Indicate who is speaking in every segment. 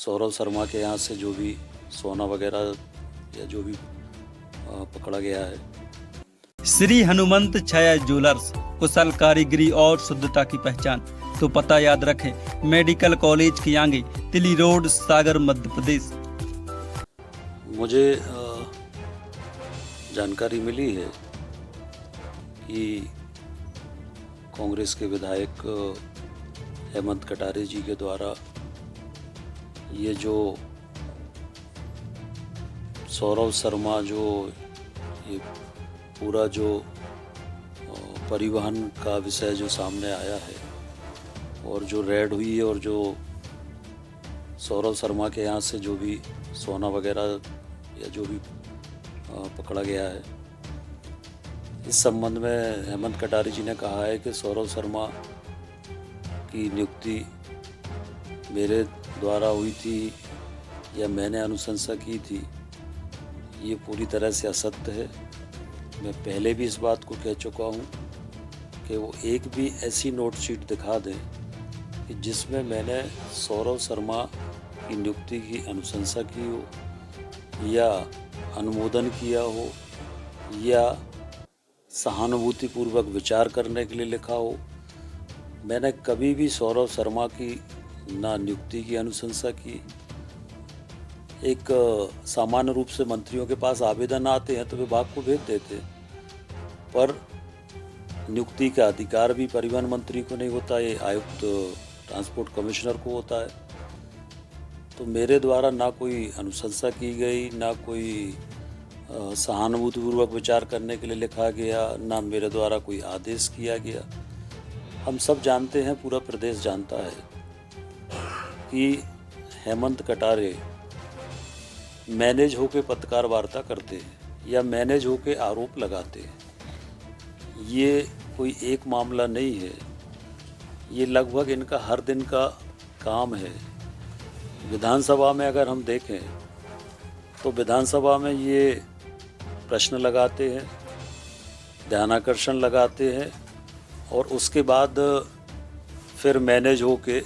Speaker 1: सौरव शर्मा के यहाँ से जो भी सोना वगैरह या जो भी पकड़ा गया है।
Speaker 2: श्री हनुमंत छाया ज्वेलर्स, कुशल कारीगरी और शुद्धता की पहचान। तो पता याद रखें, मेडिकल कॉलेज के आगे, तिली रोड, सागर, मध्य प्रदेश।
Speaker 1: मुझे जानकारी मिली है कि कांग्रेस के विधायक हेमंत कटारे जी के द्वारा ये जो सौरव शर्मा जो ये पूरा जो परिवहन का विषय जो सामने आया है और जो रेड हुई है और जो सौरव शर्मा के यहाँ से जो भी सोना वगैरह या जो भी पकड़ा गया है, इस संबंध में हेमंत कटारे जी ने कहा है कि सौरव शर्मा की नियुक्ति मेरे द्वारा हुई थी या मैंने अनुशंसा की थी, ये पूरी तरह से असत्य है। मैं पहले भी इस बात को कह चुका हूँ कि वो एक भी ऐसी नोट शीट दिखा दें कि जिसमें मैंने सौरव शर्मा की नियुक्ति की अनुशंसा की हो या अनुमोदन किया हो या सहानुभूतिपूर्वक विचार करने के लिए लिखा हो। मैंने कभी भी सौरव शर्मा की ना नियुक्ति की अनुशंसा की। एक सामान्य रूप से मंत्रियों के पास आवेदन आते हैं तो विभाग को भेज देते, पर नियुक्ति का अधिकार भी परिवहन मंत्री को नहीं होता, ये आयुक्त ट्रांसपोर्ट कमिश्नर को होता है। तो मेरे द्वारा ना कोई अनुशंसा की गई, ना कोई सहानुभूतिपूर्वक विचार करने के लिए लिखा गया, ना मेरे द्वारा कोई आदेश किया गया। हम सब जानते हैं, पूरा प्रदेश जानता है कि हेमंत कटारे मैनेज होके पत्रकार वार्ता करते हैं या मैनेज होके आरोप लगाते हैं। ये कोई एक मामला नहीं है, ये लगभग इनका हर दिन का काम है। विधानसभा में अगर हम देखें तो विधानसभा में ये प्रश्न लगाते हैं, ध्यानाकर्षण लगाते हैं और उसके बाद फिर मैनेज होके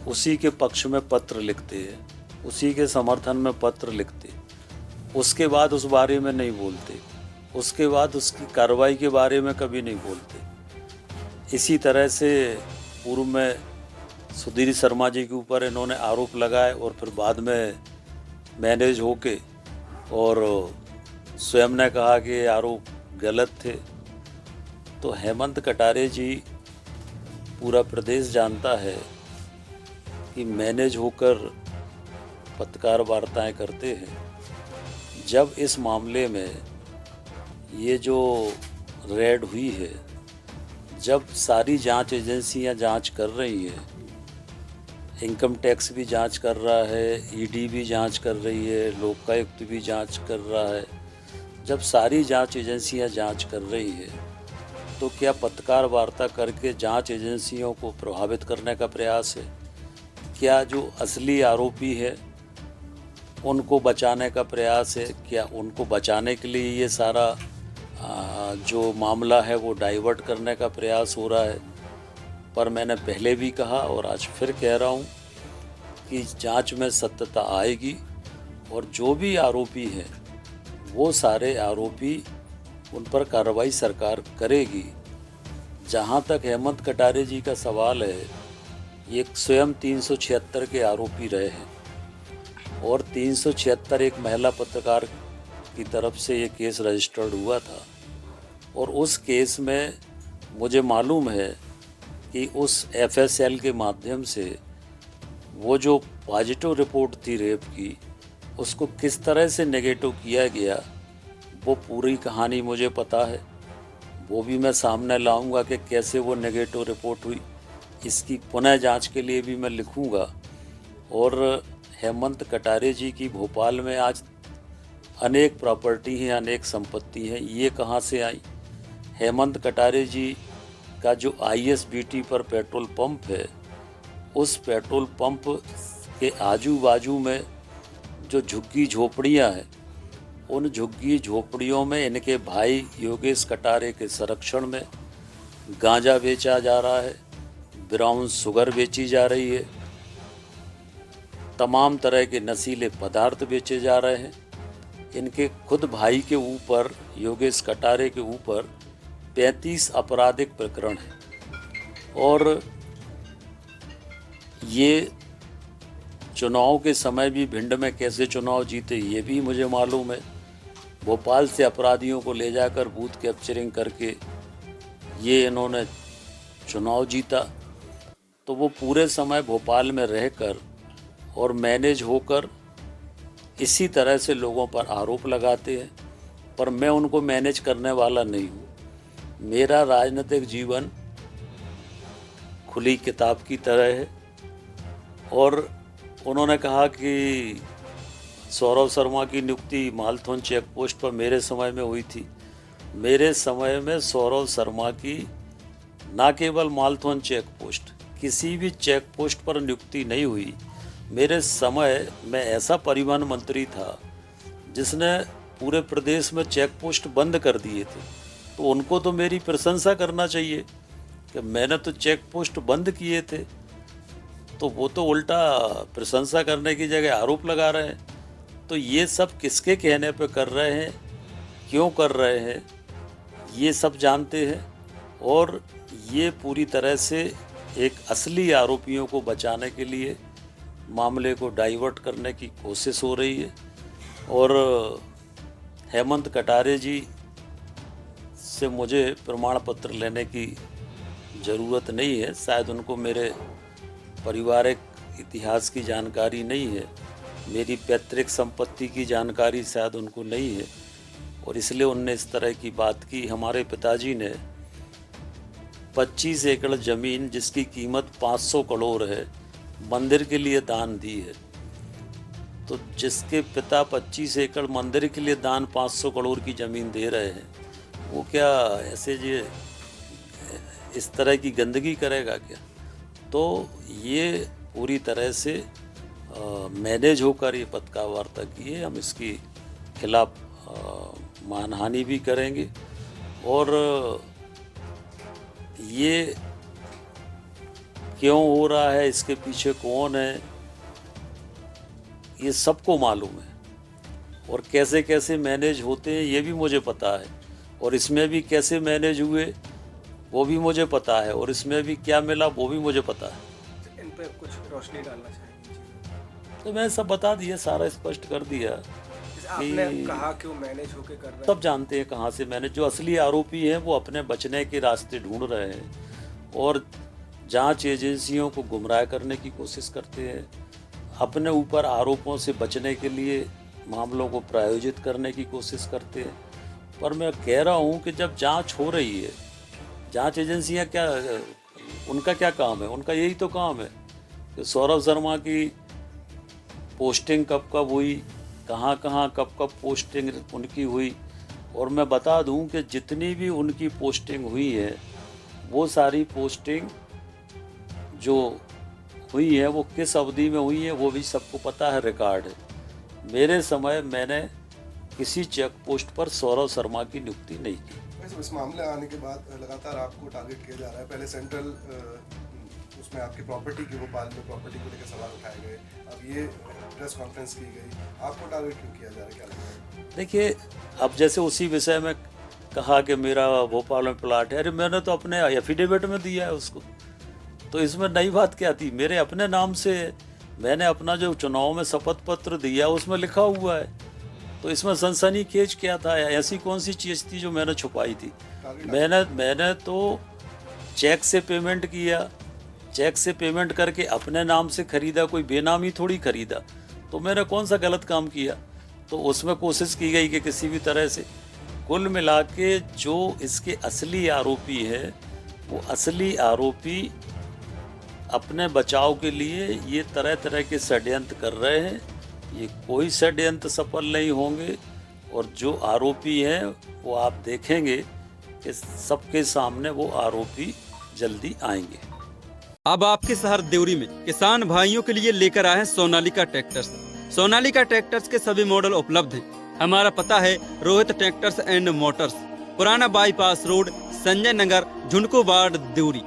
Speaker 1: उसी के पक्ष में पत्र लिखते हैं, उसी के समर्थन में पत्र लिखते, उसके बाद उस बारे में नहीं बोलते, उसके बाद उसकी कार्रवाई के बारे में कभी नहीं बोलते। इसी तरह से पूर्व में सुधीर शर्मा जी के ऊपर इन्होंने आरोप लगाए और फिर बाद में मैनेज होके और स्वयं ने कहा कि आरोप गलत थे। तो हेमंत कटारे जी, पूरा प्रदेश जानता है कि मैनेज होकर पत्रकार वार्ताएं करते हैं। जब इस मामले में ये जो रेड हुई है, जब सारी जांच एजेंसियां जांच कर रही हैं, इनकम टैक्स भी जांच कर रहा है, ईडी भी जांच कर रही है, लोकायुक्त भी जांच कर रहा है, जब सारी जांच एजेंसियां जांच कर रही है तो क्या पत्रकार वार्ता करके जांच एजेंसियों को प्रभावित करने का प्रयास है? क्या जो असली आरोपी है उनको बचाने का प्रयास है? क्या उनको बचाने के लिए ये सारा जो मामला है वो डाइवर्ट करने का प्रयास हो रहा है? पर मैंने पहले भी कहा और आज फिर कह रहा हूँ कि जांच में सत्यता आएगी और जो भी आरोपी हैं वो सारे आरोपी, उन पर कार्रवाई सरकार करेगी। जहाँ तक हेमंत कटारे जी का सवाल है, ये स्वयं 376 के आरोपी रहे हैं और 376 एक महिला पत्रकार की तरफ से ये केस रजिस्टर्ड हुआ था और उस केस में मुझे मालूम है कि उस एफएसएल के माध्यम से वो जो पॉजिटिव रिपोर्ट थी रेप की, उसको किस तरह से नेगेटिव किया गया, वो पूरी कहानी मुझे पता है। वो भी मैं सामने लाऊंगा कि कैसे वो नेगेटिव रिपोर्ट हुई। इसकी पुनः जांच के लिए भी मैं लिखूंगा। और हेमंत कटारे जी की भोपाल में आज अनेक प्रॉपर्टी हैं, अनेक संपत्ति हैं, ये कहाँ से आई? हेमंत कटारे जी का जो आईएसबीटी पर पेट्रोल पंप है, उस पेट्रोल पंप के आजू बाजू में जो झुग्गी झोपड़ियाँ हैं, उन झुग्गी झोपड़ियों में इनके भाई योगेश कटारे के संरक्षण में गांजा बेचा जा रहा है, ब्राउन शुगर बेची जा रही है। तमाम तरह के नशीले पदार्थ बेचे जा रहे हैं। इनके खुद भाई के ऊपर, योगेश कटारे के ऊपर 35 आपराधिक प्रकरण हैं और ये चुनाव के समय भी भिंड में कैसे चुनाव जीते ये भी मुझे मालूम है। भोपाल से अपराधियों को ले जाकर बूथ कैप्चरिंग करके ये इन्होंने चुनाव जीता। तो वो पूरे समय भोपाल में रहकर और मैनेज होकर इसी तरह से लोगों पर आरोप लगाते हैं, पर मैं उनको मैनेज करने वाला नहीं हूँ। मेरा राजनीतिक जीवन खुली किताब की तरह है। और उन्होंने कहा कि सौरभ शर्मा की नियुक्ति मालथौन चेक पोस्ट पर मेरे समय में हुई थी। मेरे समय में सौरभ शर्मा की ना केवल मालथौन चेक पोस्ट, किसी भी चेक पोस्ट पर नियुक्ति नहीं हुई। मेरे समय में ऐसा परिवहन मंत्री था जिसने पूरे प्रदेश में चेक पोस्ट बंद कर दिए थे, तो उनको तो मेरी प्रशंसा करना चाहिए कि मैंने तो चेक पोस्ट बंद किए थे। तो वो तो उल्टा प्रशंसा करने की जगह आरोप लगा रहे हैं। तो ये सब किसके कहने पे कर रहे हैं, क्यों कर रहे हैं, ये सब जानते हैं। और ये पूरी तरह से एक असली आरोपियों को बचाने के लिए मामले को डाइवर्ट करने की कोशिश हो रही है। और हेमंत कटारे जी से मुझे प्रमाण पत्र लेने की ज़रूरत नहीं है। शायद उनको मेरे पारिवारिक इतिहास की जानकारी नहीं है, मेरी पैतृक संपत्ति की जानकारी शायद उनको नहीं है, और इसलिए उनने इस तरह की बात की। हमारे पिताजी ने 25 एकड़ ज़मीन जिसकी कीमत 500 करोड़ है मंदिर के लिए दान दी है। तो जिसके पिता 25 एकड़ मंदिर के लिए दान 500 करोड़ की ज़मीन दे रहे हैं, वो क्या ऐसे ये इस तरह की गंदगी करेगा क्या? तो ये पूरी तरह से मैनेज होकर ये पत्रकार वार्ता की है। हम इसकी खिलाफ मानहानि भी करेंगे। और ये क्यों हो रहा है, इसके पीछे कौन है, ये सबको मालूम है। और कैसे कैसे मैनेज होते हैं ये भी मुझे पता है, और इसमें भी कैसे मैनेज हुए वो भी मुझे पता है, और इसमें भी क्या मिला वो भी मुझे पता है।
Speaker 3: इन पर कुछ रोशनी डालना चाहेंगे?
Speaker 1: तो मैं सब बता दिया, सारा स्पष्ट कर दिया।
Speaker 3: आपने कहा कि वो मैनेज होके कर रहे हैं।
Speaker 1: सब जानते हैं कहाँ से मैनेज। जो असली आरोपी हैं वो अपने बचने के रास्ते ढूंढ रहे हैं और जांच एजेंसियों को गुमराह करने की कोशिश करते हैं। अपने ऊपर आरोपों से बचने के लिए मामलों को प्रायोजित करने की कोशिश करते हैं। पर मैं कह रहा हूँ कि जब जांच हो रही है, जांच एजेंसियां क्या, उनका क्या काम है? उनका यही तो काम है कि सौरभ शर्मा की पोस्टिंग कब कब हुई, कहाँ कहाँ कब कब पोस्टिंग उनकी हुई। और मैं बता दूं कि जितनी भी उनकी पोस्टिंग हुई है वो सारी पोस्टिंग जो हुई है वो किस अवधि में हुई है वो भी सबको पता है, रिकॉर्ड है। मेरे समय मैंने किसी चेक पोस्ट पर सौरभ शर्मा की नियुक्ति नहीं की।
Speaker 4: इस मामले आने के बाद लगातार आपको टारगेट किया जा रहा है। पहले सेंट्रल उसमें आपकी प्रॉपर्टी की, भोपाल में प्रॉपर्टी को लेकर सवाल उठाए गए, अब ये प्रेस कॉन्फ्रेंस की गई, आपको टारगेट क्यों किया जा रहा है, क्या लगता है?
Speaker 1: देखिए, अब जैसे उसी विषय में कहा कि मेरा भोपाल में प्लाट है, अरे मैंने तो अपने एफिडेविट में दिया है उसको, तो इसमें नई बात क्या थी? मेरे अपने नाम से मैंने अपना जो चुनाव में शपथ पत्र दिया उसमें लिखा हुआ है, तो इसमें सनसनीखेज क्या था? ऐसी कौन सी चीज़ थी जो मैंने छुपाई थी? मैंने तो चेक से पेमेंट किया, चेक से पेमेंट करके अपने नाम से खरीदा, कोई बेनामी थोड़ी खरीदा। तो मैंने कौन सा गलत काम किया? तो उसमें कोशिश की गई कि किसी भी तरह से, कुल मिला के जो इसके असली आरोपी है वो असली आरोपी अपने बचाव के लिए ये तरह तरह के षड्यंत्र कर रहे हैं। ये कोई षड्यंत्र सफल नहीं होंगे, और जो आरोपी हैं वो आप देखेंगे कि सबके सामने वो आरोपी जल्दी आएंगे।
Speaker 2: अब आपके शहर देवरी में किसान भाइयों के लिए लेकर आए हैं सोनालिका ट्रैक्टर्स। सोनालिका ट्रैक्टर्स के सभी मॉडल उपलब्ध हैं। हमारा पता है रोहित ट्रैक्टर्स एंड मोटर्स, पुराना bypass road, Sanjay Nagar, झुंडको ward, Deori.